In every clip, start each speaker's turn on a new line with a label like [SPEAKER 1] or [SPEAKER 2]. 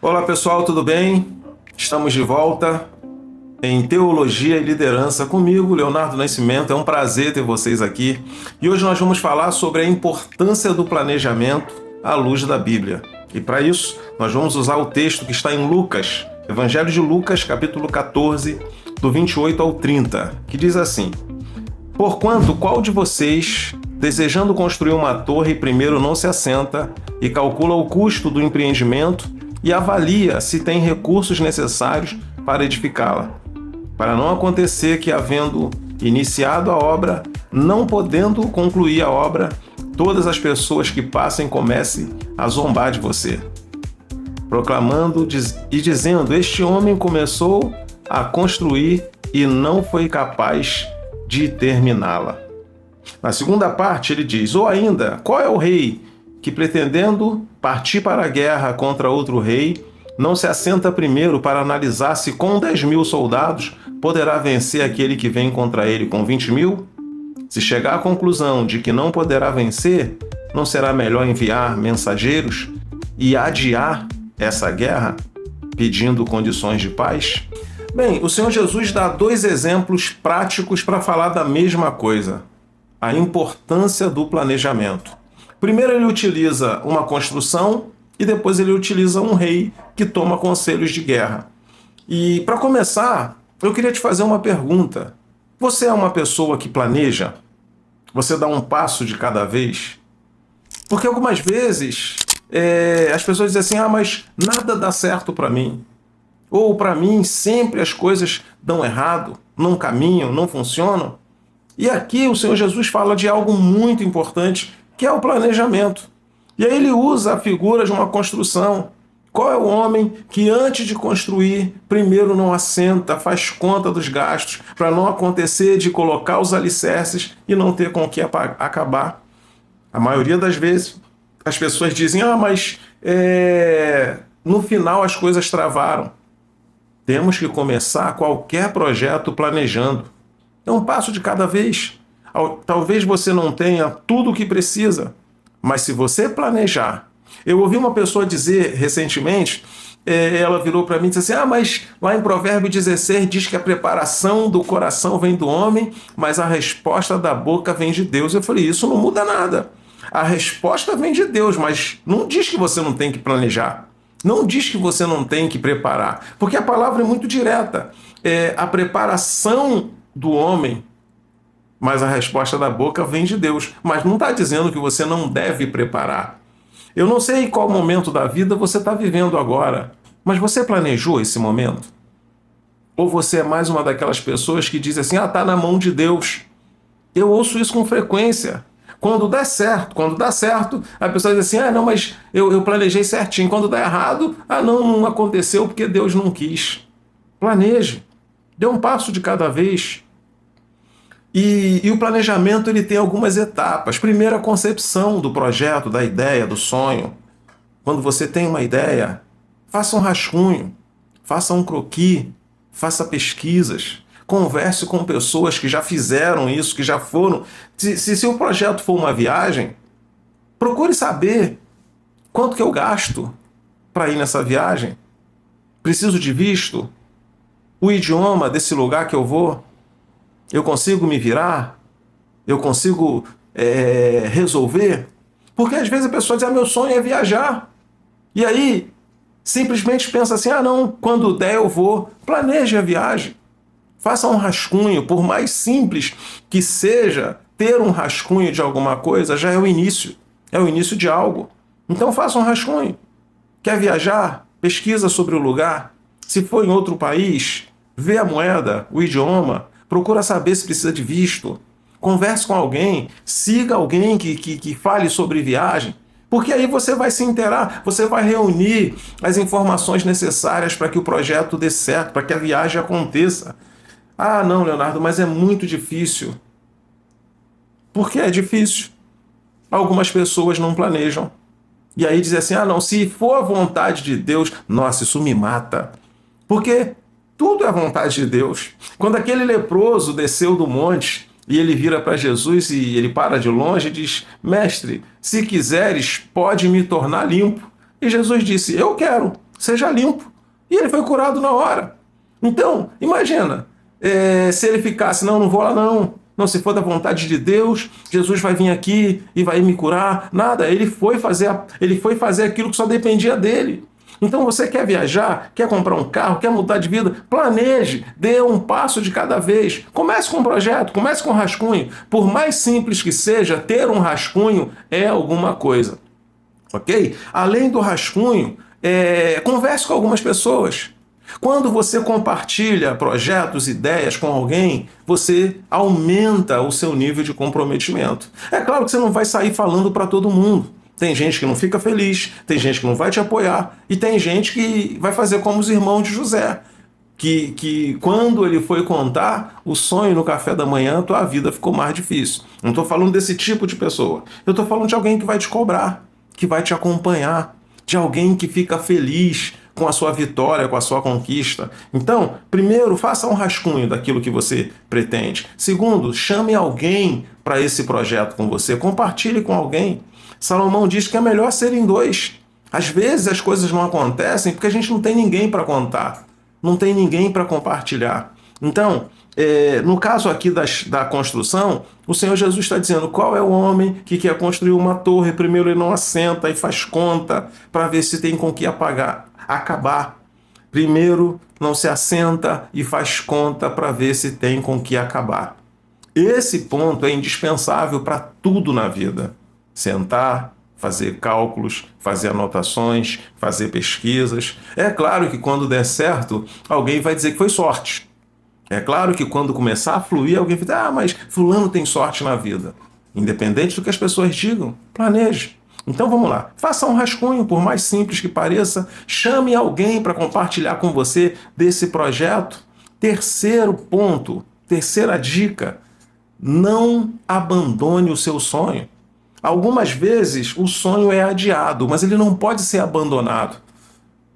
[SPEAKER 1] Olá pessoal, tudo bem? Estamos de volta em Teologia e Liderança comigo, Leonardo Nascimento. É um prazer ter vocês aqui. E hoje nós vamos falar sobre a importância do planejamento à luz da Bíblia. E para isso, nós vamos usar o texto que está em Lucas, Evangelho de Lucas, capítulo 14, do 28 ao 30, que diz assim: Porquanto, qual de vocês, desejando construir uma torre, primeiro não se assenta e calcula o custo do empreendimento e avalia se tem recursos necessários para edificá-la, para não acontecer que, havendo iniciado a obra, não podendo concluir a obra, todas as pessoas que passem comecem a zombar de você, proclamando e dizendo: este homem começou a construir e não foi capaz de terminá-la. Na segunda parte ele diz: ou ainda, qual é o rei que, pretendendo partir para a guerra contra outro rei, não se assenta primeiro para analisar se com 10.000 soldados poderá vencer aquele que vem contra ele com 20.000? Se chegar à conclusão de que não poderá vencer, não será melhor enviar mensageiros e adiar essa guerra, pedindo condições de paz? Bem, o Senhor Jesus dá dois exemplos práticos para falar da mesma coisa: a importância do planejamento. Primeiro ele utiliza uma construção e depois ele utiliza um rei que toma conselhos de guerra. E para começar, eu queria te fazer uma pergunta. Você é uma pessoa que planeja? Você dá um passo de cada vez? Porque algumas vezes as pessoas dizem assim: mas nada dá certo para mim. Ou para mim sempre as coisas dão errado, não caminham, não funcionam. E aqui o Senhor Jesus fala de algo muito importante, que é o planejamento. E aí ele usa a figura de uma construção. Qual é o homem que antes de construir, primeiro não assenta, faz conta dos gastos, para não acontecer de colocar os alicerces e não ter com o que acabar? A maioria das vezes as pessoas dizem: mas no final as coisas travaram. Temos que começar qualquer projeto planejando. É um passo de cada vez. Talvez você não tenha tudo o que precisa, mas se você planejar... Eu ouvi uma pessoa dizer recentemente, ela virou para mim e disse assim: mas lá em Provérbio 16 diz que a preparação do coração vem do homem, mas a resposta da boca vem de Deus. Eu falei: isso não muda nada. A resposta vem de Deus, mas não diz que você não tem que planejar. Não diz que você não tem que preparar, porque a palavra é muito direta. A preparação do homem, mas a resposta da boca vem de Deus. Mas não está dizendo que você não deve preparar. Eu não sei qual momento da vida você está vivendo agora, mas você planejou esse momento? Ou você é mais uma daquelas pessoas que dizem assim: está na mão de Deus? Eu ouço isso com frequência. Quando dá certo, a pessoa diz assim: não, mas eu planejei certinho. Quando dá errado, não aconteceu porque Deus não quis. Planeje. Dê um passo de cada vez. E o planejamento ele tem algumas etapas. Primeiro, a concepção do projeto, da ideia, do sonho. Quando você tem uma ideia, faça um rascunho, faça um croquis, faça pesquisas. Converse com pessoas que já fizeram isso, que já foram. Se o projeto for uma viagem, procure saber quanto que eu gasto para ir nessa viagem. Preciso de visto? O idioma desse lugar que eu vou? Eu consigo me virar? Eu consigo resolver? Porque às vezes a pessoa diz: meu sonho é viajar. E aí simplesmente pensa assim: não, quando der eu vou. Planeje a viagem. Faça um rascunho, por mais simples que seja, ter um rascunho de alguma coisa já é o início de algo. Então faça um rascunho. Quer viajar? Pesquisa sobre o lugar. Se for em outro país, vê a moeda, o idioma, procura saber se precisa de visto. Converse com alguém, siga alguém que fale sobre viagem, porque aí você vai se inteirar, você vai reunir as informações necessárias para que o projeto dê certo, para que a viagem aconteça. Não, Leonardo, mas é muito difícil. Por que é difícil? Algumas pessoas não planejam. E aí dizem assim: não, se for a vontade de Deus, nossa, isso me mata. Porque tudo é a vontade de Deus. Quando aquele leproso desceu do monte e ele vira para Jesus e ele para de longe e diz: mestre, se quiseres, pode me tornar limpo. E Jesus disse: eu quero. seja limpo. E ele foi curado na hora. Então, imagina, se ele ficasse, não vou lá não. Não, se for da vontade de Deus, Jesus vai vir aqui e vai me curar. Nada, ele foi fazer aquilo que só dependia dele. Então você quer viajar, quer comprar um carro, quer mudar de vida, planeje, dê um passo de cada vez. Comece com um projeto, comece com um rascunho. Por mais simples que seja, ter um rascunho é alguma coisa. Ok? Além do rascunho, converse com algumas pessoas. Quando você compartilha projetos, ideias com alguém, você aumenta o seu nível de comprometimento. É claro que você não vai sair falando para todo mundo. Tem gente que não fica feliz, tem gente que não vai te apoiar, e tem gente que vai fazer como os irmãos de José, que quando ele foi contar o sonho no café da manhã, tua vida ficou mais difícil. Não estou falando desse tipo de pessoa. Eu estou falando de alguém que vai te cobrar, que vai te acompanhar, de alguém que fica feliz com a sua vitória, com a sua conquista. Então, primeiro, faça um rascunho daquilo que você pretende. Segundo, chame alguém para esse projeto com você, compartilhe com alguém. Salomão diz que é melhor serem dois. Às vezes as coisas não acontecem porque a gente não tem ninguém para contar, não tem ninguém para compartilhar. Então, no caso aqui da construção, o Senhor Jesus está dizendo qual é o homem que quer construir uma torre. Primeiro ele não assenta e faz conta para ver se tem com que acabar. Primeiro não se assenta e faz conta para ver se tem com que acabar. Esse ponto é indispensável para tudo na vida. Sentar, fazer cálculos, fazer anotações, fazer pesquisas. É claro que quando der certo, alguém vai dizer que foi sorte. É claro que quando começar a fluir, alguém vai dizer, mas fulano tem sorte na vida. Independente do que as pessoas digam, planeje. Então vamos lá, faça um rascunho, por mais simples que pareça, chame alguém para compartilhar com você desse projeto. Terceiro ponto, terceira dica, não abandone o seu sonho. Algumas vezes o sonho é adiado, mas ele não pode ser abandonado.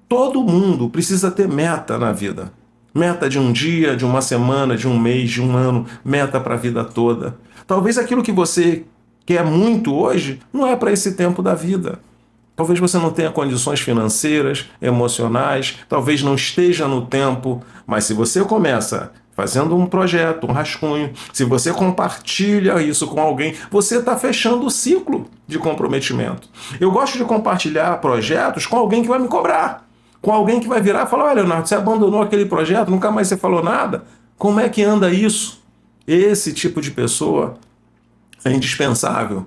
[SPEAKER 1] Todo mundo precisa ter meta na vida. Meta de um dia, de uma semana, de um mês, de um ano, meta para a vida toda. Talvez aquilo que você quer muito hoje não é para esse tempo da vida. Talvez você não tenha condições financeiras, emocionais, talvez não esteja no tempo, mas se você começa fazendo um projeto, um rascunho, se você compartilha isso com alguém, você está fechando o ciclo de comprometimento. Eu gosto de compartilhar projetos com alguém que vai me cobrar, com alguém que vai virar e falar, olha, Leonardo, você abandonou aquele projeto, nunca mais você falou nada. Como é que anda isso? Esse tipo de pessoa é indispensável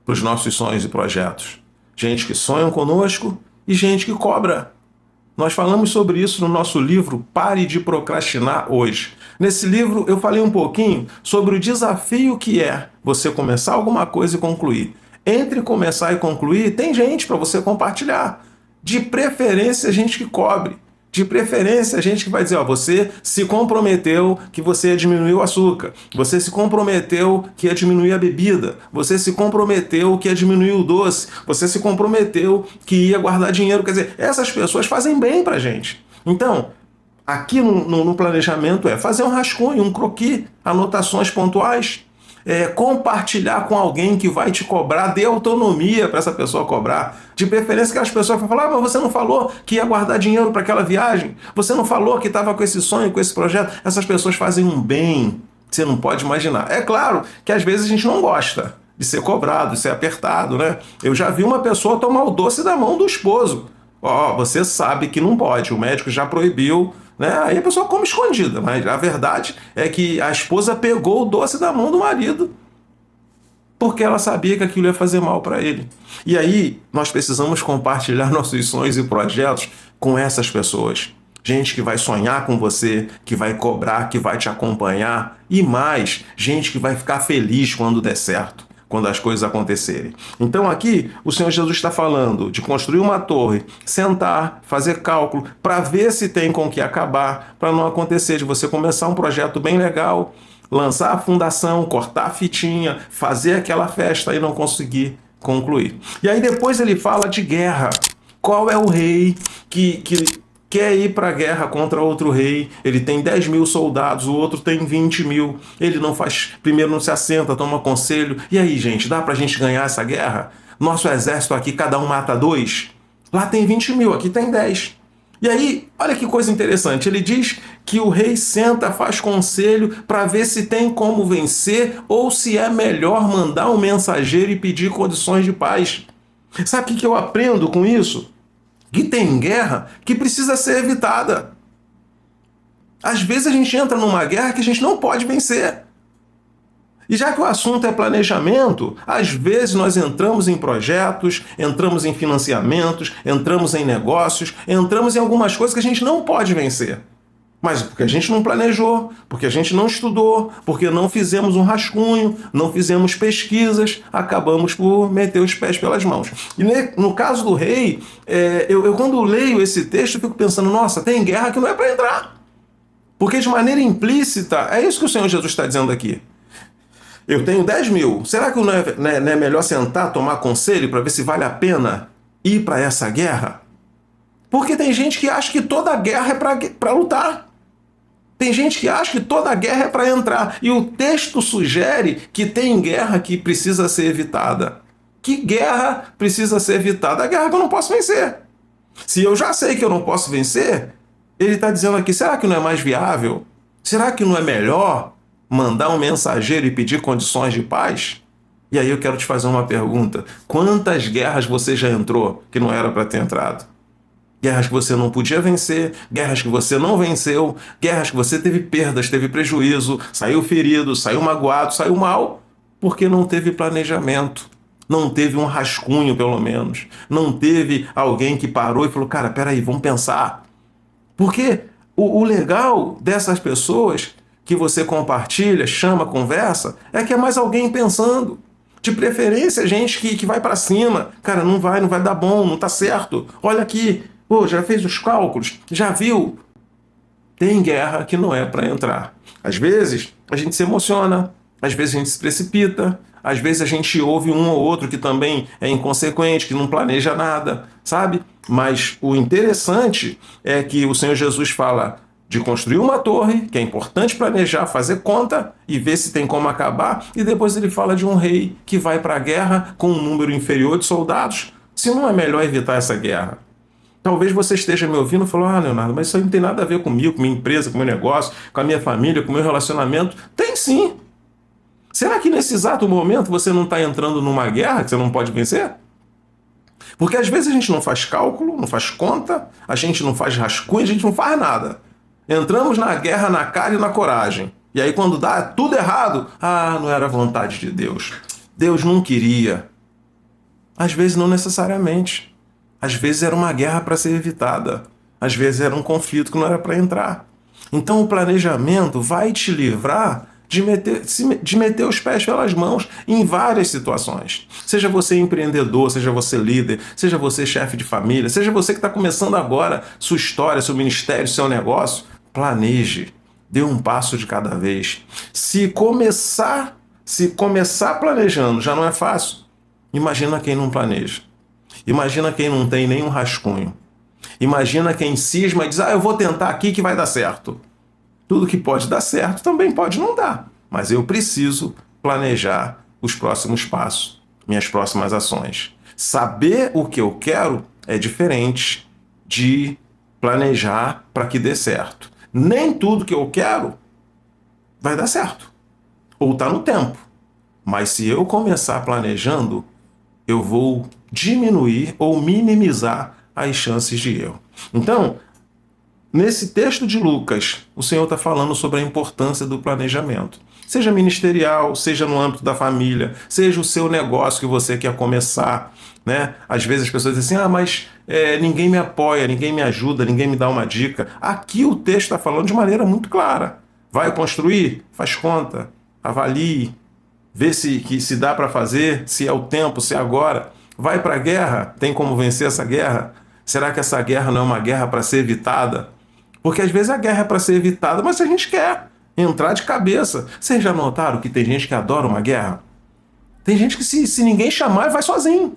[SPEAKER 1] para os nossos sonhos e projetos. Gente que sonha conosco e gente que cobra. Nós falamos sobre isso no nosso livro Pare de Procrastinar hoje. Nesse livro eu falei um pouquinho sobre o desafio que é você começar alguma coisa e concluir. Entre começar e concluir, tem gente para você compartilhar. De preferência, gente que cobre. De preferência, gente que vai dizer, você se comprometeu que você ia diminuir o açúcar, você se comprometeu que ia diminuir a bebida, você se comprometeu que ia diminuir o doce, você se comprometeu que ia guardar dinheiro. Quer dizer, essas pessoas fazem bem pra gente. Então, aqui no planejamento fazer um rascunho, um croquis, anotações pontuais, compartilhar com alguém que vai te cobrar, dê autonomia para essa pessoa cobrar. De preferência aquelas pessoas que vão falar, mas você não falou que ia guardar dinheiro para aquela viagem, você não falou que estava com esse sonho, com esse projeto. Essas pessoas fazem um bem, você não pode imaginar. É claro que às vezes a gente não gosta de ser cobrado, de ser apertado, né? Eu já vi uma pessoa tomar o doce da mão do esposo. Você sabe que não pode, o médico já proibiu, né? Aí a pessoa come escondida, mas a verdade é que a esposa pegou o doce da mão do marido porque ela sabia que aquilo ia fazer mal para ele. E aí nós precisamos compartilhar nossos sonhos e projetos com essas pessoas. Gente que vai sonhar com você, que vai cobrar, que vai te acompanhar, e mais, gente que vai ficar feliz quando der certo, quando as coisas acontecerem. Então aqui o Senhor Jesus está falando de construir uma torre, sentar, fazer cálculo, para ver se tem com que acabar, para não acontecer de você começar um projeto bem legal, lançar a fundação, cortar a fitinha, fazer aquela festa e não conseguir concluir. E aí depois ele fala de guerra. Qual é o rei que quer ir para a guerra contra outro rei? Ele tem 10 mil soldados, o outro tem 20 mil. Ele não faz, primeiro não se assenta, toma conselho. E aí, gente, dá para a gente ganhar essa guerra? Nosso exército aqui, cada um mata 2? Lá tem 20 mil, aqui tem 10. E aí, olha que coisa interessante, ele diz que o rei senta, faz conselho para ver se tem como vencer ou se é melhor mandar um mensageiro e pedir condições de paz. Sabe o que eu aprendo com isso? Que tem guerra que precisa ser evitada. Às vezes a gente entra numa guerra que a gente não pode vencer. E já que o assunto é planejamento, às vezes nós entramos em projetos, entramos em financiamentos, entramos em negócios, entramos em algumas coisas que a gente não pode vencer. Mas porque a gente não planejou, porque a gente não estudou, porque não fizemos um rascunho, não fizemos pesquisas, acabamos por meter os pés pelas mãos. E no caso do rei, eu quando leio esse texto, eu fico pensando, nossa, tem guerra que não é para entrar. Porque de maneira implícita, é isso que o Senhor Jesus está dizendo aqui. Eu tenho 10 mil. Será que não é melhor sentar, tomar conselho para ver se vale a pena ir para essa guerra? Porque tem gente que acha que toda guerra é para lutar. Tem gente que acha que toda guerra é para entrar. E o texto sugere que tem guerra que precisa ser evitada. Que guerra precisa ser evitada? A guerra que eu não posso vencer. Se eu já sei que eu não posso vencer, ele está dizendo aqui, será que não é mais viável? Será que não é melhor mandar um mensageiro e pedir condições de paz? E aí eu quero te fazer uma pergunta. Quantas guerras você já entrou que não era para ter entrado? Guerras que você não podia vencer, guerras que você não venceu, guerras que você teve perdas, teve prejuízo, saiu ferido, saiu magoado, saiu mal, porque não teve planejamento. Não teve um rascunho, pelo menos. Não teve alguém que parou e falou, cara, peraí, vamos pensar. Porque o legal dessas pessoas que você compartilha, chama, conversa, é que é mais alguém pensando. De preferência, gente que vai para cima. Cara, não vai dar bom, não tá certo. Olha aqui, pô, já fez os cálculos, já viu? Tem guerra que não é para entrar. Às vezes, a gente se emociona, às vezes a gente se precipita, às vezes a gente ouve um ou outro que também é inconsequente, que não planeja nada, sabe? Mas o interessante é que o Senhor Jesus fala de construir uma torre, que é importante planejar, fazer conta e ver se tem como acabar, e depois ele fala de um rei que vai para a guerra com um número inferior de soldados. Se não é melhor evitar essa guerra? Talvez você esteja me ouvindo e falando, Leonardo, mas isso aí não tem nada a ver comigo, com minha empresa, com meu negócio, com a minha família, com o meu relacionamento. Tem sim! Será que nesse exato momento você não está entrando numa guerra que você não pode vencer? Porque às vezes a gente não faz cálculo, não faz conta, a gente não faz rascunho, a gente não faz nada. Entramos na guerra na cara e na coragem. E aí quando dá tudo errado, não era vontade de Deus. Deus não queria. Às vezes não necessariamente. Às vezes era uma guerra para ser evitada. Às vezes era um conflito que não era para entrar. Então o planejamento vai te livrar de meter os pés pelas mãos em várias situações. Seja você empreendedor, seja você líder, seja você chefe de família, seja você que está começando agora sua história, seu ministério, seu negócio, planeje. Dê um passo de cada vez. Se começar planejando já não é fácil, imagina quem não planeja. Imagina quem não tem nenhum rascunho. Imagina quem cisma e diz, eu vou tentar aqui que vai dar certo. Tudo que pode dar certo também pode não dar. Mas eu preciso planejar os próximos passos, minhas próximas ações. Saber o que eu quero é diferente de planejar para que dê certo. Nem tudo que eu quero vai dar certo. Ou está no tempo. Mas se eu começar planejando, eu vou diminuir ou minimizar as chances de erro. Então, nesse texto de Lucas, o Senhor está falando sobre a importância do planejamento. Seja ministerial, seja no âmbito da família, seja o seu negócio que você quer começar, né? Às vezes as pessoas dizem assim, mas ninguém me apoia, ninguém me ajuda, ninguém me dá uma dica. Aqui o texto está falando de maneira muito clara. Vai construir? Faz conta, avalie, vê se dá para fazer, se é o tempo, se é agora. Vai para a guerra? Tem como vencer essa guerra? Será que essa guerra não é uma guerra para ser evitada? Porque às vezes a guerra é para ser evitada, mas a gente quer entrar de cabeça. Vocês já notaram que tem gente que adora uma guerra? Tem gente que se ninguém chamar, vai sozinho.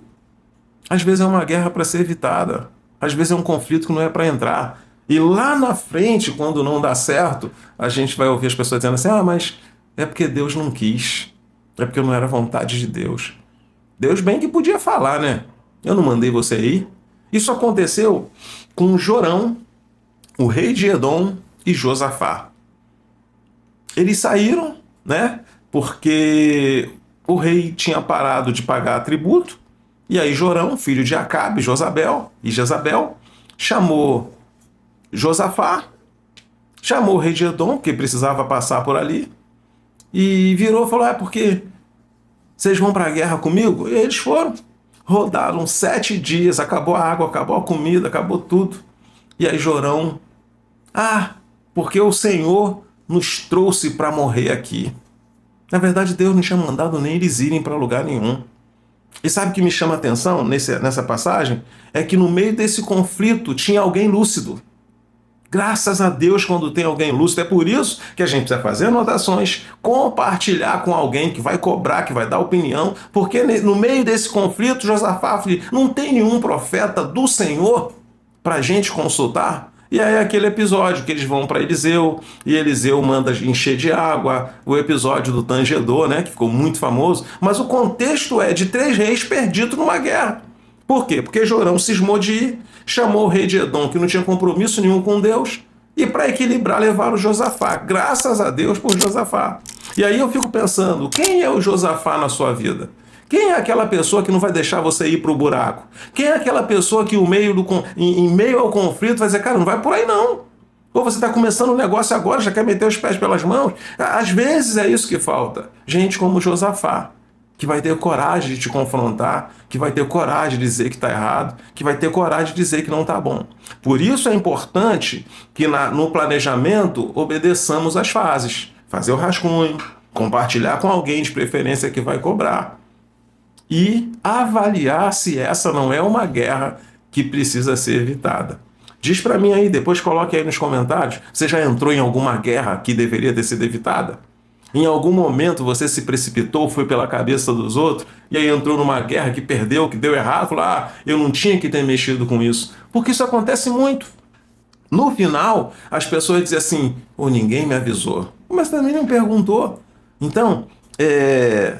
[SPEAKER 1] Às vezes é uma guerra para ser evitada. Às vezes é um conflito que não é para entrar. E lá na frente, quando não dá certo, a gente vai ouvir as pessoas dizendo assim, mas é porque Deus não quis. É porque não era vontade de Deus. Deus bem que podia falar, né? Eu não mandei você ir. Isso aconteceu com Jorão, o rei de Edom, e Josafá. Eles saíram, né? Porque o rei tinha parado de pagar tributo, e aí Jorão, filho de Acabe, Jezabel, chamou Josafá, chamou o rei de Edom, que precisava passar por ali, e virou e falou: porque vocês vão para a guerra comigo? E eles foram. Rodaram 7 dias, acabou a água, acabou a comida, acabou tudo. E aí Jorão: porque o Senhor nos trouxe para morrer aqui. Na verdade, Deus não tinha mandado nem eles irem para lugar nenhum. E sabe o que me chama a atenção nessa passagem? É que no meio desse conflito tinha alguém lúcido. Graças a Deus quando tem alguém lúcido. É por isso que a gente precisa fazer anotações, compartilhar com alguém que vai cobrar, que vai dar opinião, porque no meio desse conflito, Josafá falou: não tem nenhum profeta do Senhor para a gente consultar? E aí aquele episódio que eles vão para Eliseu, e Eliseu manda encher de água, o episódio do tangedor, né, que ficou muito famoso, mas o contexto é de 3 reis perdidos numa guerra. Por quê? Porque Jorão cismou de ir, chamou o rei de Edom, que não tinha compromisso nenhum com Deus, e para equilibrar levaram Josafá. Graças a Deus por Josafá. E aí eu fico pensando, quem é o Josafá na sua vida? Quem é aquela pessoa que não vai deixar você ir para o buraco? Quem é aquela pessoa que em meio ao conflito vai dizer: cara, não vai por aí não. Ou você está começando um negócio agora, já quer meter os pés pelas mãos? Às vezes é isso que falta. Gente como Josafá, que vai ter coragem de te confrontar, que vai ter coragem de dizer que está errado, que vai ter coragem de dizer que não está bom. Por isso é importante que no planejamento obedeçamos as fases. Fazer o rascunho, compartilhar com alguém de preferência que vai cobrar. E avaliar se essa não é uma guerra que precisa ser evitada. Diz para mim aí, depois coloque aí nos comentários, você já entrou em alguma guerra que deveria ter sido evitada? Em algum momento você se precipitou, foi pela cabeça dos outros, e aí entrou numa guerra que perdeu, que deu errado, falou: eu não tinha que ter mexido com isso. Porque isso acontece muito. No final, as pessoas dizem assim: ninguém me avisou. Mas também não perguntou. Então,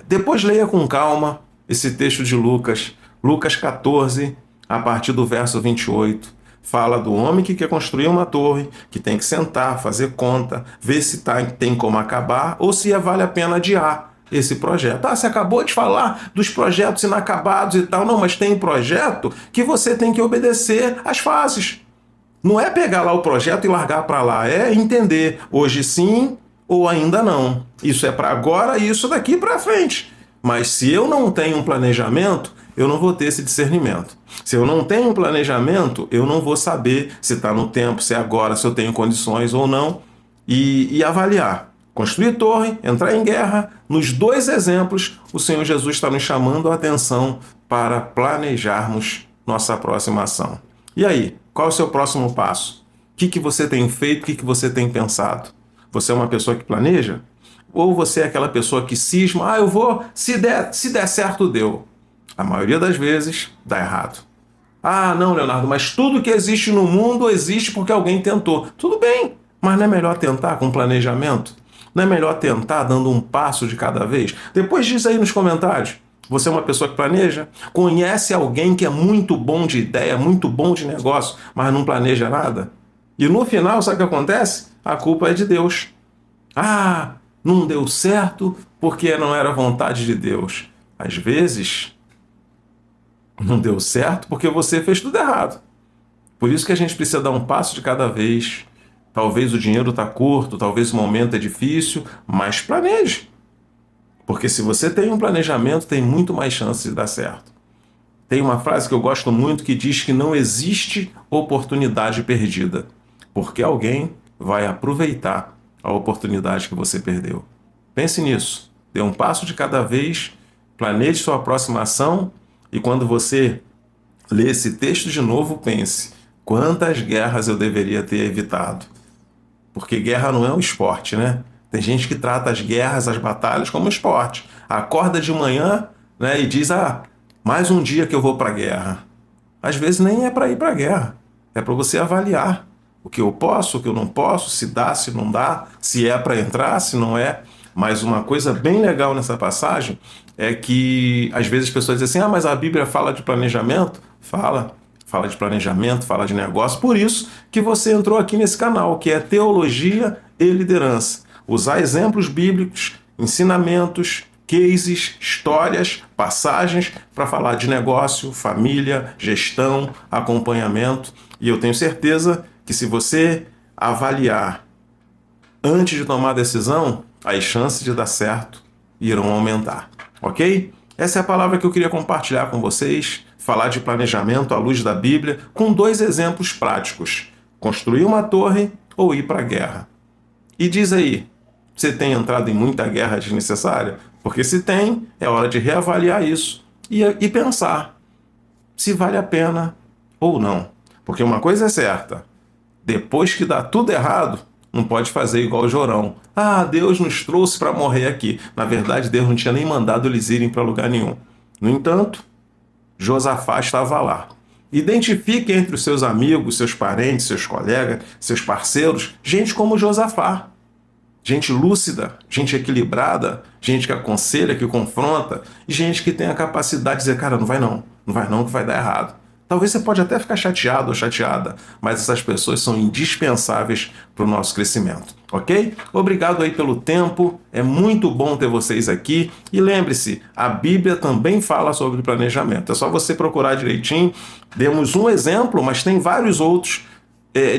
[SPEAKER 1] depois leia com calma esse texto de Lucas 14, a partir do verso 28. Fala do homem que quer construir uma torre, que tem que sentar, fazer conta, ver se tem como acabar ou se vale a pena adiar esse projeto. Você acabou de falar dos projetos inacabados e tal. Não, mas tem projeto que você tem que obedecer às fases. Não é pegar lá o projeto e largar para lá, é entender hoje sim ou ainda não. Isso é para agora e isso daqui para frente. Mas se eu não tenho um planejamento, eu não vou ter esse discernimento. Se eu não tenho um planejamento, eu não vou saber se está no tempo, se é agora, se eu tenho condições ou não, e avaliar. Construir torre, entrar em guerra. Nos 2 exemplos, o Senhor Jesus está nos chamando a atenção para planejarmos nossa próxima ação. E aí, qual é o seu próximo passo? O que você tem feito, o que você tem pensado? Você é uma pessoa que planeja? Ou você é aquela pessoa que cisma: eu vou, se der certo, deu. A maioria das vezes, dá errado. Não, Leonardo, mas tudo que existe no mundo existe porque alguém tentou. Tudo bem, mas não é melhor tentar com planejamento? Não é melhor tentar dando um passo de cada vez? Depois diz aí nos comentários. Você é uma pessoa que planeja? Conhece alguém que é muito bom de ideia, muito bom de negócio, mas não planeja nada? E no final, sabe o que acontece? A culpa é de Deus. Não deu certo porque não era vontade de Deus. Às vezes, não deu certo porque você fez tudo errado. Por isso que a gente precisa dar um passo de cada vez. Talvez o dinheiro está curto, talvez o momento é difícil, mas planeje. Porque se você tem um planejamento, tem muito mais chance de dar certo. Tem uma frase que eu gosto muito que diz que não existe oportunidade perdida, porque alguém vai aproveitar a oportunidade que você perdeu. Pense nisso. Dê um passo de cada vez, planeje sua próxima ação e quando você lê esse texto de novo, pense: quantas guerras eu deveria ter evitado? Porque guerra não é um esporte, né? Tem gente que trata as guerras, as batalhas como esporte. Acorda de manhã, né, e diz: mais um dia que eu vou para a guerra. Às vezes nem é para ir para a guerra. É para você avaliar o que eu posso, o que eu não posso, se dá, se não dá, se é para entrar, se não é. Mas uma coisa bem legal nessa passagem é que às vezes as pessoas dizem assim: mas a Bíblia fala de planejamento? Fala fala de planejamento, fala de negócio. Por isso que você entrou aqui nesse canal, que é Teologia e Liderança. Usar exemplos bíblicos, ensinamentos, cases, histórias, passagens para falar de negócio, família, gestão, acompanhamento. E eu tenho certeza que se você avaliar antes de tomar a decisão, as chances de dar certo irão aumentar, ok? Essa é a palavra que eu queria compartilhar com vocês, falar de planejamento à luz da Bíblia, com 2 exemplos práticos: construir uma torre ou ir para a guerra. E diz aí, você tem entrado em muita guerra desnecessária? Porque se tem, é hora de reavaliar isso e pensar se vale a pena ou não. Porque uma coisa é certa, depois que dá tudo errado, não pode fazer igual o Jorão. Ah, Deus nos trouxe para morrer aqui. Na verdade, Deus não tinha nem mandado eles irem para lugar nenhum. No entanto, Josafá estava lá. Identifique entre os seus amigos, seus parentes, seus colegas, seus parceiros, gente como Josafá. Gente lúcida, gente equilibrada, gente que aconselha, que confronta, e gente que tem a capacidade de dizer, cara, não vai não que vai dar errado. Talvez você pode até ficar chateado ou chateada, mas essas pessoas são indispensáveis para o nosso crescimento, ok? Obrigado aí pelo tempo, é muito bom ter vocês aqui. E lembre-se, a Bíblia também fala sobre planejamento. É só você procurar direitinho. Demos um exemplo, mas tem vários outros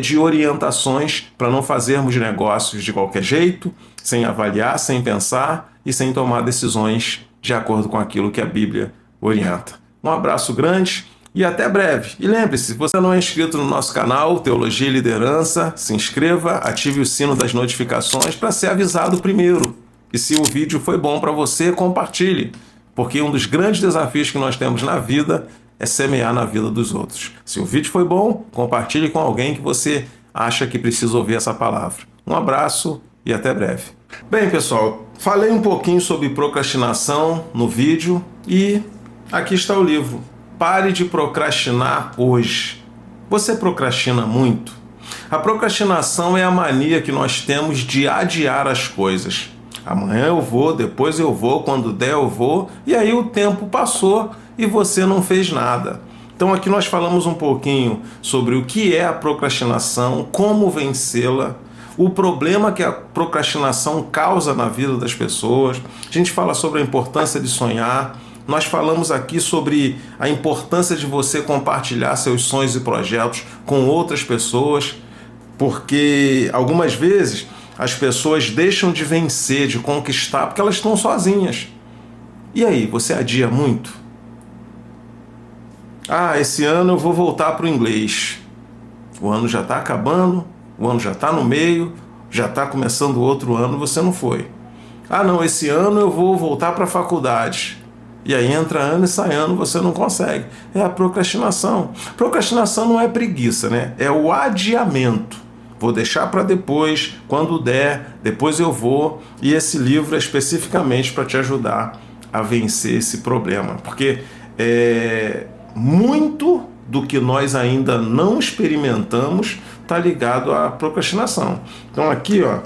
[SPEAKER 1] de orientações para não fazermos negócios de qualquer jeito, sem avaliar, sem pensar e sem tomar decisões de acordo com aquilo que a Bíblia orienta. Um abraço grande e até breve. E lembre-se, se você não é inscrito no nosso canal Teologia e Liderança, se inscreva, ative o sino das notificações para ser avisado primeiro. E se o vídeo foi bom para você, compartilhe, porque um dos grandes desafios que nós temos na vida é semear na vida dos outros. Se o vídeo foi bom, compartilhe com alguém que você acha que precisa ouvir essa palavra. Um abraço e até breve. Bem, pessoal, falei um pouquinho sobre procrastinação no vídeo e aqui está o livro. Pare de procrastinar hoje. Você procrastina muito? A procrastinação é a mania que nós temos de adiar as coisas. Amanhã eu vou, depois eu vou, quando der eu vou, e aí o tempo passou e você não fez nada. Então aqui nós falamos um pouquinho sobre o que é a procrastinação, como vencê-la, o problema que a procrastinação causa na vida das pessoas. A gente fala sobre a importância de sonhar. Nós falamos aqui sobre a importância de você compartilhar seus sonhos e projetos com outras pessoas, porque algumas vezes as pessoas deixam de vencer, de conquistar, porque elas estão sozinhas. E aí, você adia muito? Ah, esse ano eu vou voltar para o inglês. O ano já está acabando, o ano já está no meio, já está começando outro ano, você não foi. Ah, não, esse ano eu vou voltar para a faculdade. E aí entra ano e sai ano, você não consegue. É a procrastinação. Procrastinação não é preguiça, né? É o adiamento. Vou deixar para depois, quando der, depois eu vou. E esse livro é especificamente para te ajudar a vencer esse problema. Porque muito do que nós ainda não experimentamos está ligado à procrastinação. Então aqui, ó,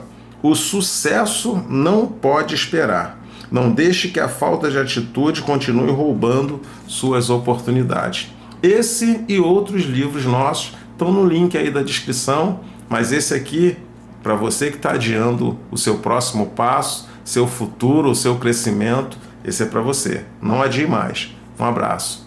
[SPEAKER 1] o sucesso não pode esperar. Não deixe que a falta de atitude continue roubando suas oportunidades. Esse e outros livros nossos estão no link aí da descrição, mas esse aqui, para você que está adiando o seu próximo passo, seu futuro, o seu crescimento, esse é para você. Não adie mais. Um abraço.